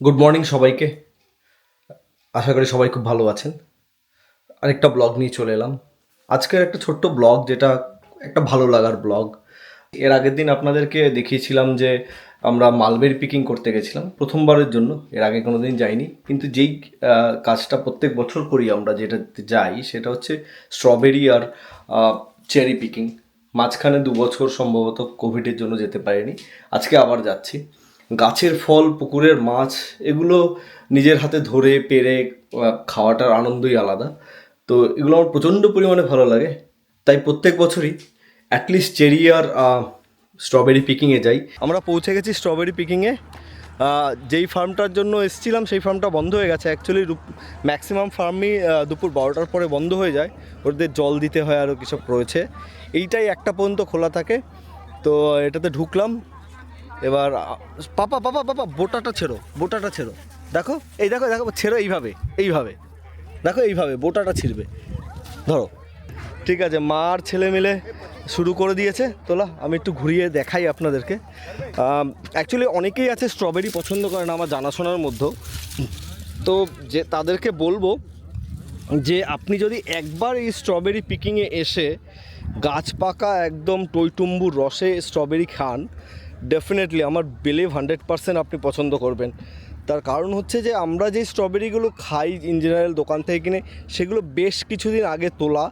Good morning সবাইকে। আশা করি সবাই খুব ভালো আছেন। আরেকটা ব্লগ নিয়ে চলে এলাম। আজকের একটা ছোট্ট ব্লগ, যেটা একটা ভালো লাগার ব্লগ। এর আগের দিন আপনাদেরকে দেখিয়েছিলাম যে আমরা মালবেরি পিকিং করতে গেছিলাম প্রথমবারের জন্য। এর আগে কোনো দিন যাইনি, কিন্তু যেই কাজটা প্রত্যেক বছর করি আমরা, যেটাতে যাই সেটা হচ্ছে স্ট্রবেরি আর চেরি পিকিং। মাঝখানে 2 বছর সম্ভবত কোভিডের জন্য যেতে পারিনি। আজকে আবার যাচ্ছি। গাছের ফল, পুকুরের মাছ, এগুলো নিজের হাতে ধরে পেরে খাওয়াটার আনন্দই আলাদা। তো এগুলো আমার প্রচণ্ড পরিমাণে ভালো লাগে। তাই প্রত্যেক বছরই অ্যাটলিস্ট চেরি আর স্ট্রবেরি পিকিংয়ে যাই। আমরা পৌঁছে গেছি স্ট্রবেরি পিকিংয়ে। যেই ফার্মটার জন্য এসেছিলাম সেই ফার্মটা বন্ধ হয়ে গেছে। অ্যাকচুয়ালি ম্যাক্সিমাম ফার্মই দুপুর 12টার পরে বন্ধ হয়ে যায়। ওদের জল দিতে হয়, আরও কিছু রয়েছে। এইটাই একটা পর্যন্ত খোলা থাকে। তো এটাতে ঢুকলাম। এবার পাপা পাপা পাপা বোটাটা ছেড়ো, বোটাটা ছেড়ো। দেখো, এই দেখো দেখো, ছেড়ো এইভাবে, এইভাবে দেখো, এইভাবে বোটাটা ছিঁড়বে। ধরো, ঠিক আছে। মা আর ছেলে মিলে শুরু করে দিয়েছে তোলা। আমি একটু ঘুরিয়ে দেখাই আপনাদেরকে। অ্যাকচুয়ালি অনেকেই আছে স্ট্রবেরি পছন্দ করে না আমার জানাশোনার মধ্যেও। তো যে তাদেরকে বলবো যে আপনি যদি একবার এই স্ট্রবেরি পিকিংয়ে এসে গাছ পাকা একদম টইটুম্বুর রসে স্ট্রবেরি খান, ডেফিনেটলি আমার বিলিভ 100% আপনি পছন্দ করবেন। তার কারণ হচ্ছে যে আমরা যে স্ট্রবেরিগুলো খাই ইন জেনারেল দোকান থেকে কিনে, সেগুলো বেশ কিছুদিন আগে তোলা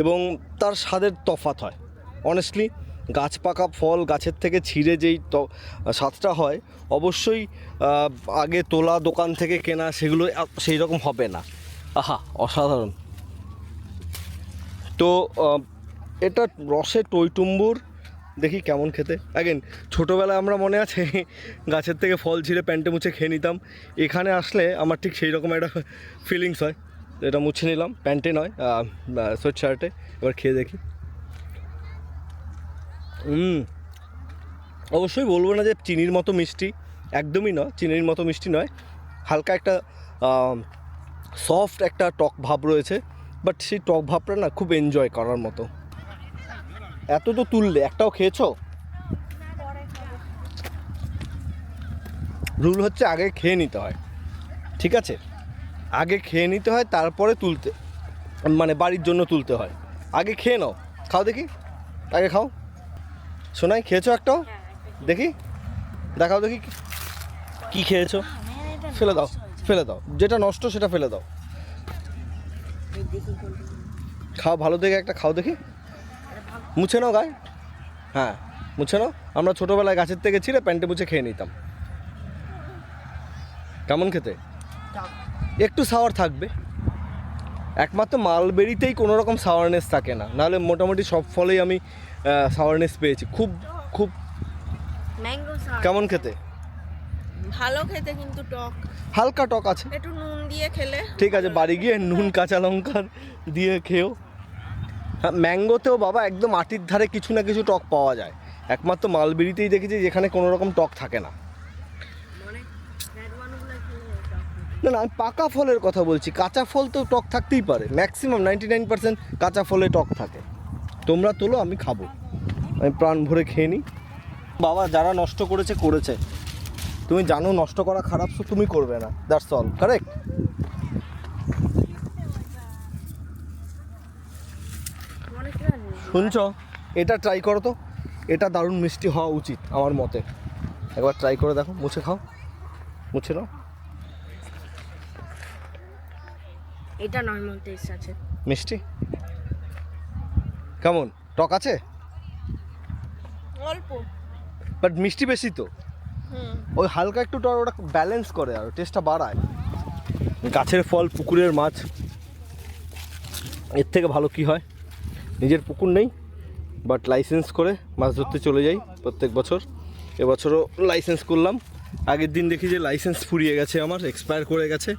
এবং তার স্বাদের তফাৎ হয়। অনেস্টলি গাছ পাকা ফল গাছের থেকে ছিঁড়ে যেই স্বাদটা হয়, অবশ্যই আগে তোলা দোকান থেকে কেনা সেগুলো সেই রকম হবে না। আহা, অসাধারণ। তো এটা রসে টইটুম্বুর। দেখি কেমন খেতে। অ্যাগেন, ছোটোবেলায় আমরা মনে আছে গাছের থেকে ফল ছিঁড়ে প্যান্টে মুছে খেয়ে নিতাম। এখানে আসলে আমার ঠিক সেই রকম একটা ফিলিংস হয়। এটা মুছে নিলাম, প্যান্টে নয়, সোয়েট শার্টে। এবার খেয়ে দেখি। অবশ্যই বলবো না যে চিনির মতো মিষ্টি, একদমই নয়, চিনির মতো মিষ্টি নয়। হালকা একটা সফট একটা টক ভাব রয়েছে, বাট সেই টক ভাবটা না খুব এনজয় করার মতো। এত তো তুললে, একটাও খেয়েছো? রুল হচ্ছে আগে খেয়ে নিতে হয়, ঠিক আছে? আগে খেয়ে নিতে হয়, তারপরে তুলতে, মানে বাড়ির জন্য তুলতে হয়। আগে খেয়ে নাও, খাও দেখি, আগে খাও। শোনাই, খেয়েছো একটাও? দেখি, দেখাও দেখি কি খেয়েছো। ফেলে দাও, ফেলে দাও, যেটা নষ্ট সেটা ফেলে দাও। খাও ভালো দেখে একটা, খাও দেখি। মুছে নাও গায়ে, হ্যাঁ মুছে নাও। আমরা ছোটোবেলায় গাছের থেকে ছিঁড়ে প্যান্টে মুছে খেয়ে নিতাম। কেমন খেতে? একটু সাওয়ার থাকবে। একমাত্র মালবেরিতেই কোনো রকম সাওয়ারনেস থাকে না, নাহলে মোটামুটি সব ফলেই আমি সাওয়ারনেস পেয়েছি। খুব খুব ম্যাঙ্গো সাওয়ার কেমন খেতে? ভালো খেতে, কিন্তু টক, হালকা টক আছে। একটু নুন দিয়ে খেলে ঠিক আছে, বাড়ি গিয়ে নুন কাঁচা লঙ্কা দিয়ে খেও। হ্যাঁ, ম্যাঙ্গোতেও বাবা একদম আটির ধারে কিছু না কিছু টক পাওয়া যায়। একমাত্র মালবেরিতেই দেখেছি যেখানে কোনো রকম টক থাকে না। মানে রেড ওয়ানগুলো খেলে টক না না, আমি পাকা ফলের কথা বলছি। কাঁচা ফল তো টক থাকতেই পারে, ম্যাক্সিমাম 99% কাঁচা ফলে টক থাকে। তোমরা তোলো, আমি খাবো, আমি প্রাণ ভরে খেয়ে নিই। বাবা যারা নষ্ট করেছে করেছে, তুমি জানো নষ্ট করা খারাপ, তো তুমি করবে না, দ্যাটস অল, কারেক্ট? শুনছ? এটা ট্রাই করো তো, এটা দারুণ মিষ্টি হওয়া উচিত আমার মতে। একবার ট্রাই করে দেখো, মুছে খাও, মুছে নাও। এটা নরমাল টেস্ট আছে। মিষ্টি কেমন? টক আছে অল্প, বাট মিষ্টি বেশি তো। ওই হালকা একটু টক, ওটা ব্যালেন্স করে আর টেস্টটা বাড়ায়। গাছের ফল, পুকুরের মাছ, এর থেকে ভালো কি হয়? নিজের পুকুর নেই, বাট লাইসেন্স করে মাছ ধরতে চলে যাই প্রত্যেক বছর। এবছরও লাইসেন্স করলাম। আগের দিন দেখি যে লাইসেন্স ফুরিয়ে গেছে, আমার এক্সপায়ার করে গেছে।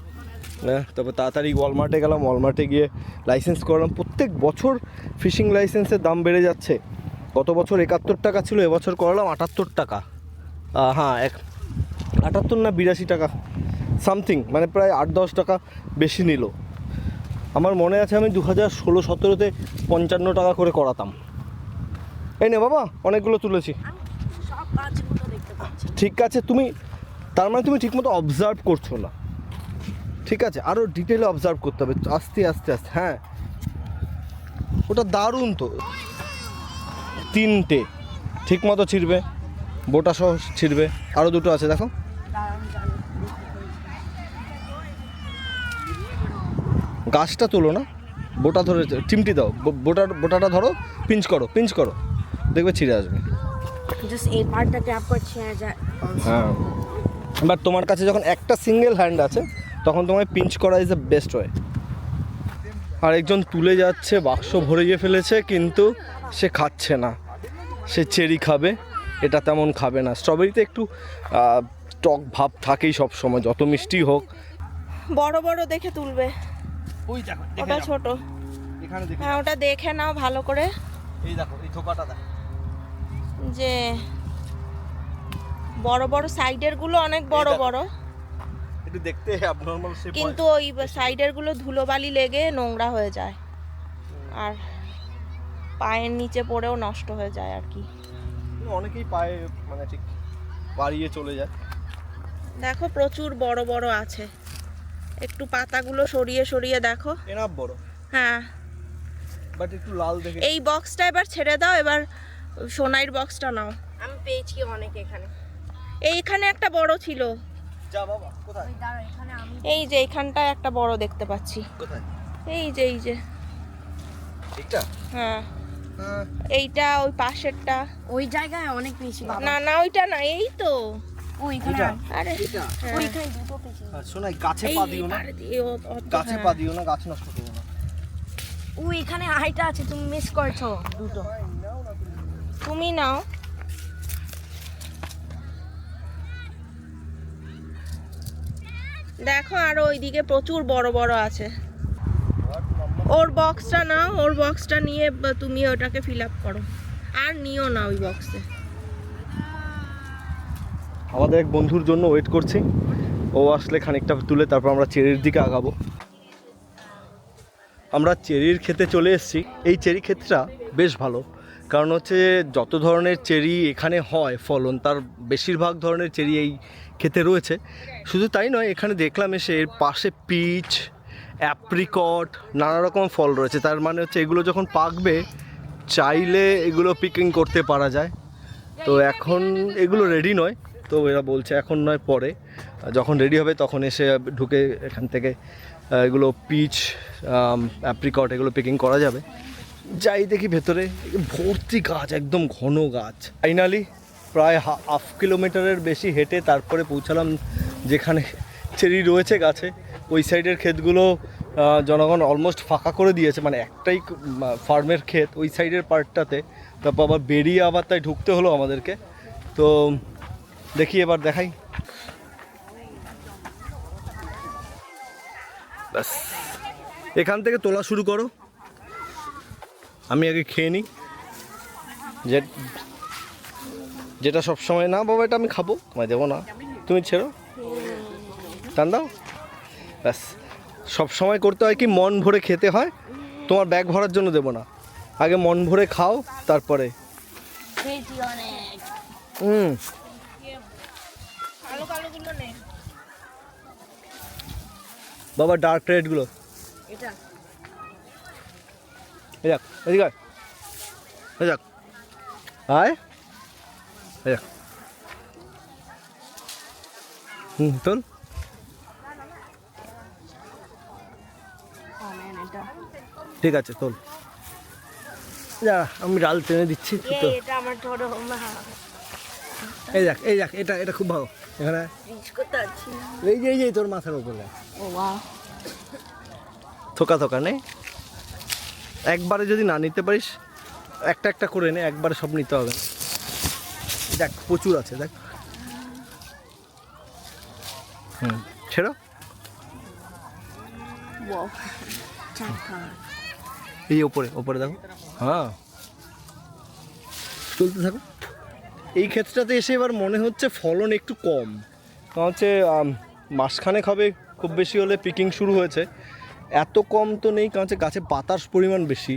তারপর তাড়াতাড়ি ওয়ালমার্টে গেলাম, ওয়ালমার্টে গিয়ে লাইসেন্স করলাম। প্রত্যেক বছর ফিশিং লাইসেন্সের দাম বেড়ে যাচ্ছে। গত বছর 71 টাকা ছিল, এবছর করলাম 78 টাকা। হ্যাঁ, 78 না 82 টাকা সামথিং, মানে প্রায় 8-10 টাকা বেশি নিল। আমার মনে আছে আমি 2016-17-তে 55 টাকা করে করাতাম। এই নে বাবা, অনেকগুলো তুলেছি। সব গাছগুলো দেখতে পাচ্ছি। ঠিক আছে, তুমি তার মানে তুমি ঠিকমতো অবজার্ভ করছো না, ঠিক আছে? আরও ডিটেলে অবজার্ভ করতে হবে, আস্তে আস্তে আস্তে। হ্যাঁ, ওটা দারুণ তো। 3টে ঠিকমতো ছিঁড়বে, বোটা সহ ছিঁড়বে। আরও 2টো আছে, দেখো। গাছটা তোলো না, বোটা ধরে চিমটি দাও, বোটাটা ধরো, পিঞ্চ করো, দেখবে ছিঁড়ে আসবে। জাস্ট এই পার্টটাতে আপ করছে হ্যাঁ, বাট তোমার কাছে যখন একটা সিঙ্গেল হ্যান্ড আছে তখন তোমায় পিঞ্চ করা ইজ দ্য বেস্ট ওয়ে। আরেকজন তুলে যাচ্ছে, বাক্স ভরিয়ে ফেলেছে, কিন্তু সে খাচ্ছে না। সে চেরি খাবে, এটা তেমন খাবে না। স্ট্রবেরিতে একটু টক ভাব থাকেই সব সময়, যত মিষ্টি হোক। বড় বড় দেখে তুলবে। ওই দেখো, ওটা ছোট, এখানে দেখো। হ্যাঁ ওটা দেখে নাও ভালো করে, এই দেখো, এই থোকাটা দেখো। যে বড় বড় সাইডের গুলো অনেক বড় দেখো। বড়, একটু দেখতে অ্যাবনর্মাল শেপ, কিন্তু ওই সাইডের গুলো ধুলোবালি লেগে নোংরা হয়ে যায়, আর পায়ের নিচে পড়েও নষ্ট হয়ে যায় আর কি। অনেকেই পায়ে মানে ঠিক বাড়িয়ে চলে যায়। দেখো প্রচুর বড় বড় আছে, একটু পাতাগুলো সরিয়ে সরিয়ে দেখো। এনাফ বড়, হ্যাঁ, বাট একটু লাল দেখে। এই বক্সটা এবার ছেড়ে দাও, এবার সোনাইর বক্সটা নাও। আমি পেয়েছি অনেক এখানে। এইখানে একটা বড় ছিল, যা বাবা, কোথায়? এই যে এইখানটায় একটা বড় দেখতে পাচ্ছি, কোথায়? এই যে এইটা? হ্যাঁ, এইটা ওই পাশেরটা। ওই জায়গায় অনেক বেশি বাবা। না না ওইটা না, এই তো ওইখানে এটা? আরে এটা? হ্যাঁ। ওইখানে দুটো পেয়েছি। আর শোনাই, গাছে এই পা দিও না, পাড়ে দিয়ে গাছে পা দিও না, গাছ নষ্ট করো না। ওইখানে আইটা আছে, তুমি মিস করছো দুটো। তুমি নাও। দেখো আরো ওইদিকে প্রচুর বড় বড় আছে। ওর বক্সটা নাও, ওর বক্সটা নিয়ে তুমি ওটাকে ফিল আপ করো, আর নিও না ওই বক্সে। আমাদের এক বন্ধুর জন্য ওয়েট করছি, ও আসলে খানিকটা তুলে তারপর আমরা চেরির দিকে আগাবো। আমরা চেরির ক্ষেতে চলে এসেছি। এই চেরি ক্ষেতটা বেশ ভালো, কারণ হচ্ছে যত ধরনের চেরি এখানে হয় ফলন, তার বেশিরভাগ ধরনের চেরি এই ক্ষেতে রয়েছে। শুধু তাই নয়, এখানে দেখলাম এসে এর পাশে পিচ, অ্যাপ্রিকট, নানা রকম ফল রয়েছে। তার মানে হচ্ছে এগুলো যখন পাকবে চাইলে এগুলো পিকিং করতে পারা যায়। তো এখন এগুলো রেডি নয়, তো এরা বলছে এখন নয়, পরে যখন রেডি হবে তখন এসে ঢুকে এখান থেকে এগুলো পিচ, অ্যাপ্রিকট এগুলো পিকিং করা যাবে। যাই দেখি ভেতরে ভর্তি গাছ, একদম ঘন গাছ। ফাইনালি প্রায় হাফ কিলোমিটারের বেশি হেঁটে তারপরে পৌঁছালাম যেখানে চেরি রয়েছে গাছে। ওই সাইডের ক্ষেতগুলো জনগণ অলমোস্ট ফাঁকা করে দিয়েছে, মানে একটাই ফার্মের ক্ষেত ওই সাইডের পার্টটাতে। তারপর আবার বেরিয়ে আবার তাই ঢুকতে হলো আমাদেরকে। তো দেখি, এবার দেখাই। ব্যাস, এখান থেকে তোলা শুরু করো, আমি আগে খেয়ে নিই। যেটা সবসময়, না বাবা এটা আমি খাবো, তোমায় দেবো না, তুমি ছেড়ো, টান দাও। ব্যাস, সবসময় করতে হয় কি, মন ভরে খেতে হয়। তোমার ব্যাগ ভরার জন্য দেবো না, আগে মন ভরে খাও তারপরে। খেয়েছি অনেক। কালো কালোগুলো নে। বাবা ডার্ক রেডগুলো, এটা এই যাক, এদিকে আয়, এই যাক, আয়, এই যাক, তোল। ঠিক আছে, তোল। যা, আমি ডাল টেনে দিচ্ছি তো। এটা আমার ধরো এই যাক, এই যাক, এটা এটা খুব ভালো। এখানে রিচ করতে পারছি না। এই যে তোর মাথার উপরে ও ওয়াও, থোকা থোকা নে। একবারে যদি না নিতে পারিস একটা একটা করে নে, একবারে সব নিতে হবে। দেখ প্রচুর আছে, দেখ। ছেড়ো। ওয়াও চাকা। এই ওপরে ওপরে দেখো, হ্যাঁ চলতে থাকো। এই ক্ষেত্রটাতে এসে এবার মনে হচ্ছে ফলন একটু কম, কারণ হচ্ছে মাসখানেক হবে খুব বেশি হলে পিকিং শুরু হয়েছে। এত কম তো নেই, কারণ হচ্ছে গাছে পাতার পরিমাণ বেশি,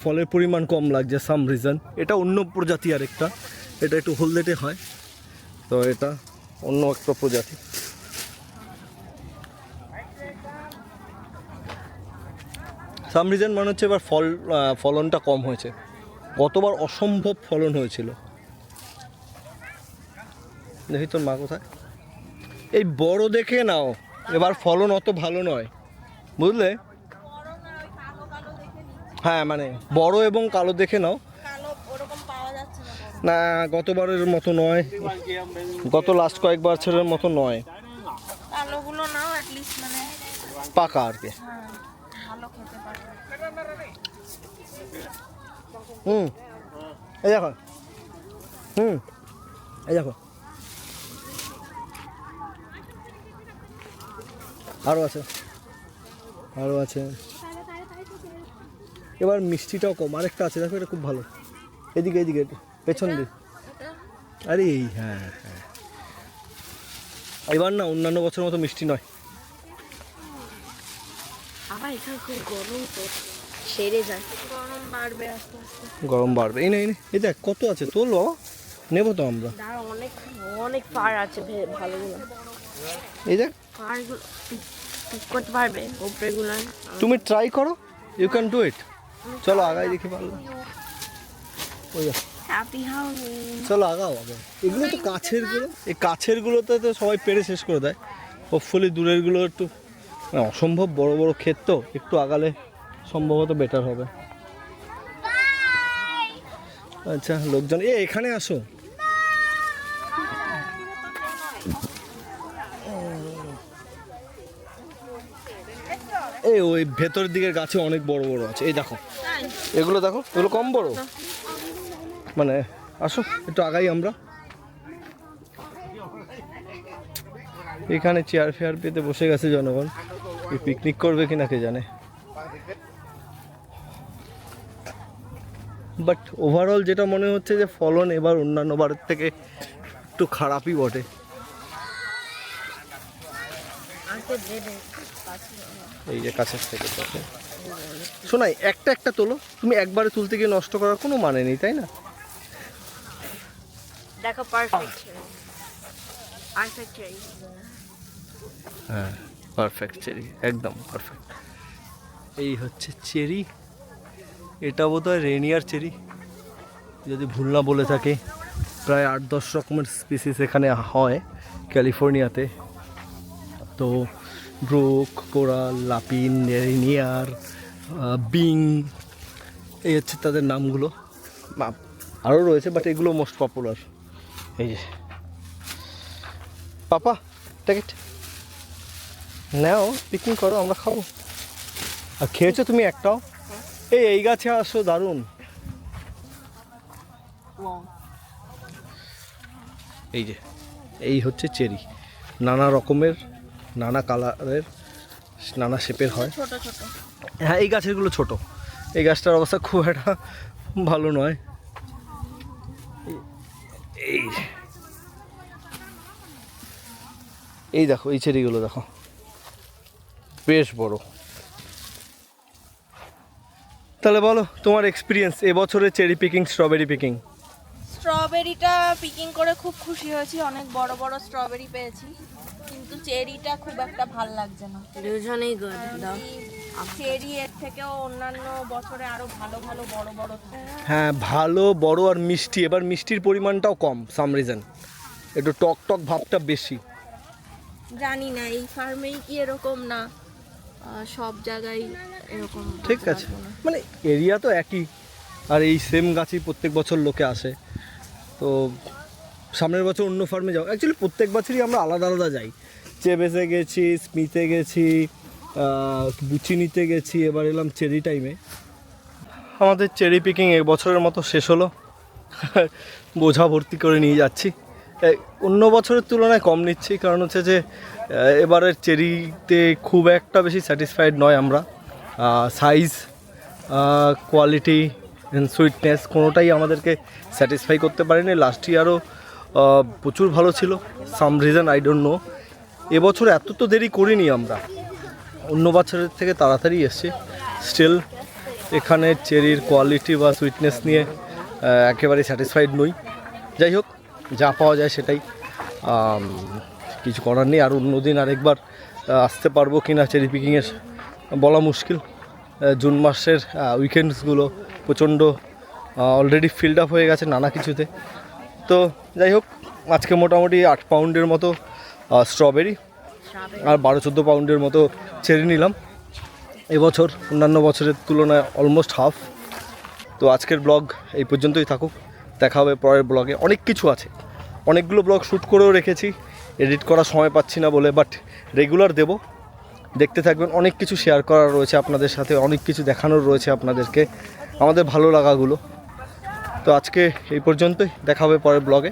ফলের পরিমাণ কম লাগছে সাম রিজন। এটা অন্য প্রজাতি আরেকটা, এটা একটু হলদেটে হয়। তো এটা অন্য একটা প্রজাতি। সাম রিজন মনে হচ্ছে এবার ফলনটা কম হয়েছে, গতবার অসম্ভব ফলন হয়েছিল। দেখি তোর মা কোথায়? এই বড় দেখে নাও, এবার ফলন অত ভালো নয়, বুঝলে? হ্যাঁ মানে বড় এবং কালো দেখে নাও। কালো ওরকম পাওয়া যাচ্ছে না। না গতবারের মতো নয়, গত লাস্ট কয়েক বছরের মতো নয়, কালোগুলো নাও অ্যাটলিস্ট মানে পাকা আর কি। ভালো খেতে পারবে। এই দেখো, এই দেখো, আরও আছে, আরও আছে। এবার মিষ্টিটাও কম, আরেকটা আছে দেখো, এটা খুব ভালো। এদিকে এদিকে পেছন দিকে, আরে এই হ্যাঁ হ্যাঁ, এবার না অন্যান্য বছরের মতো মিষ্টি নয়। আবার এখানে খুব গরম তো, সেরে যায়। গরম বাড়বে আস্তে আস্তে। গরম বাড়বে। এই না এই এই দেখ কত আছে, তোল বাবা, নেবো তো আমরা। দাঁড়া, অনেক অনেক ফার আছে ভালোগুলো। এই দেখ, ফারগুলো পিক করতে পারবে উপরেগুলো? তুমি ট্রাই করো, ইউ ক্যান ডু ইট। চলো আগাই দেখি পারলো। ওই দেখ, হ্যাপি হাউ। চলো আগাও আগে। এগুলো তো কাছেরগুলো, এই কাছেরগুলোতে তো সবাই পেরে শেষ করে দেয়। হোপফুলি দূরেরগুলো একটু মানে অসম্ভব বড় বড় ক্ষেত, তো একটু আগালে সম্ভবত বেটার হবে। আচ্ছা লোকজন এখানে আসো। এই ওই ভেতরের দিকের গাছে অনেক বড় বড় আছে, এই দেখো এগুলো, দেখো এগুলো কম বড়, মানে আসো একটু আগাই আমরা। এখানে চেয়ার ফেয়ার পেতে বসে গেছে জনগণ, পিকনিক করবে কিনা কে জানে। বাট ওভারঅল যেটা মনে হচ্ছে যে ফলন এবার অন্যান্য বারের থেকে একটু খারাপই বটে। এই যে কাছের থেকে শোনাই, একটা একটা তোলো, তুমি একবারে তুলতে গিয়ে নষ্ট করার কোনো মানে নেই, তাই না? দেখো পারফেক্ট, পারফেক্ট চেরি। হ্যাঁ পারফেক্ট চেরি, একদম পারফেক্ট। এই হচ্ছে চেরি, এটা বোধহয় রেনিয়ার চেরি যদি ভুল না বলে থাকি। প্রায় 8-10 রকমের স্পিসিস এখানে হয় ক্যালিফোর্নিয়াতে। তো ব্রুক, কোরাল, লাপিন, রেনিয়ার, বিং, এই হচ্ছে তাদের নামগুলো। আরও রয়েছে বাট এগুলো মোস্ট পপুলার। এই যে পাপা টিকিট নাও, পিকনিক করো, আমরা খাবো। আর খেয়েছো তুমি একটাও? এই গাছে আসো, দারুণ। এই যে এই হচ্ছে চেরি, নানা রকমের, নানা কালারের, নানা শেপের হয়। ছোট ছোট। হ্যাঁ এই গাছেরগুলো ছোট, এই গাছটার অবস্থা খুব একটা ভালো নয়। এই এই দেখো এই চেরিগুলো দেখো, বেশ বড়। তাহলে বলো তোমার এক্সপিরিয়েন্স এবছরের চেরি পিকিং, স্ট্রবেরি পিকিং। স্ট্রবেরিটা পিকিং করে খুব খুশি হয়েছি, অনেক বড় বড় স্ট্রবেরি পেয়েছি, কিন্তু চেরিটা খুব একটা ভাল লাগছে না। দুজনেই গুড দাও। চেরি এর থেকেও অন্যান্য বছরে আরো ভালো ভালো বড় বড় থাকে। হ্যাঁ ভালো বড় আর মিষ্টি, এবার মিষ্টির পরিমাণটাও কম, সাম রিজন একটু টক টক ভাবটা বেশি। জানি না এই ফার্মেই কি এরকম না সব জায়গায় এরকম। ঠিক আছে, মানে এরিয়া তো একই, আর এই সেম গাছই প্রত্যেক বছর লোকে আসে। তো সামনের বছর অন্য ফার্মে যাও, অ্যাকচুয়ালি প্রত্যেক বছরই আমরা আলাদা আলাদা যাই। চেবেসে গেছি, স্মিথে গেছি, বুচিনিতে গেছি, এবার এলাম চেরি টাইমে। আমাদের চেরি পিকিং এবছরের মতো শেষ হলো। বোঝা ভর্তি করে নিয়ে যাচ্ছি, অন্য বছরের তুলনায় কম নিচ্ছি, কারণ হচ্ছে যে এবারের চেরিতে খুব একটা বেশি স্যাটিসফাইড নয় আমরা। সাইজ, কোয়ালিটি, সুইটনেস কোনোটাই আমাদেরকে স্যাটিসফাই করতে পারেনি। লাস্ট ইয়ারও প্রচুর ভালো ছিল, some reason I don't know. এবছর এত তো দেরি করিনি আমরা, অন্য বছরের থেকে তাড়াতাড়ি এসছি। স্টিল এখানে চেরির কোয়ালিটি বা সুইটনেস নিয়ে একেবারেই স্যাটিসফাইড নই। যাই হোক, যা পাওয়া যায় সেটাই। কিছু করার নেই। আর অন্যদিন আরেকবার আসতে পারবো কি না চেরি পিকিংয়ের বলা মুশকিল। জুন মাসের উইকেন্ডসগুলো প্রচণ্ড অলরেডি ফিল্ড আপ হয়ে গেছে নানা কিছুতে। তো যাই হোক, আজকে মোটামুটি 8 পাউন্ডের মতো স্ট্রবেরি আর 12-14 পাউন্ডের মতো চেরি নিলাম। এবছর অন্যান্য বছরের তুলনায় অলমোস্ট হাফ। তো আজকের ব্লগ এই পর্যন্তই থাকুক, দেখা হবে পরের ব্লগে। অনেক কিছু আছে, অনেকগুলো ব্লগ শ্যুট করেও রেখেছি, এডিট করার সময় পাচ্ছি না বলে, বাট রেগুলার দেব, দেখতে থাকবেন। অনেক কিছু শেয়ার করার রয়েছে আপনাদের সাথে, অনেক কিছু দেখানোর রয়েছে আপনাদেরকে, আমাদের ভালো লাগাগুলো। তো আজকে এই পর্যন্তই, দেখা হবে পরের ব্লগে।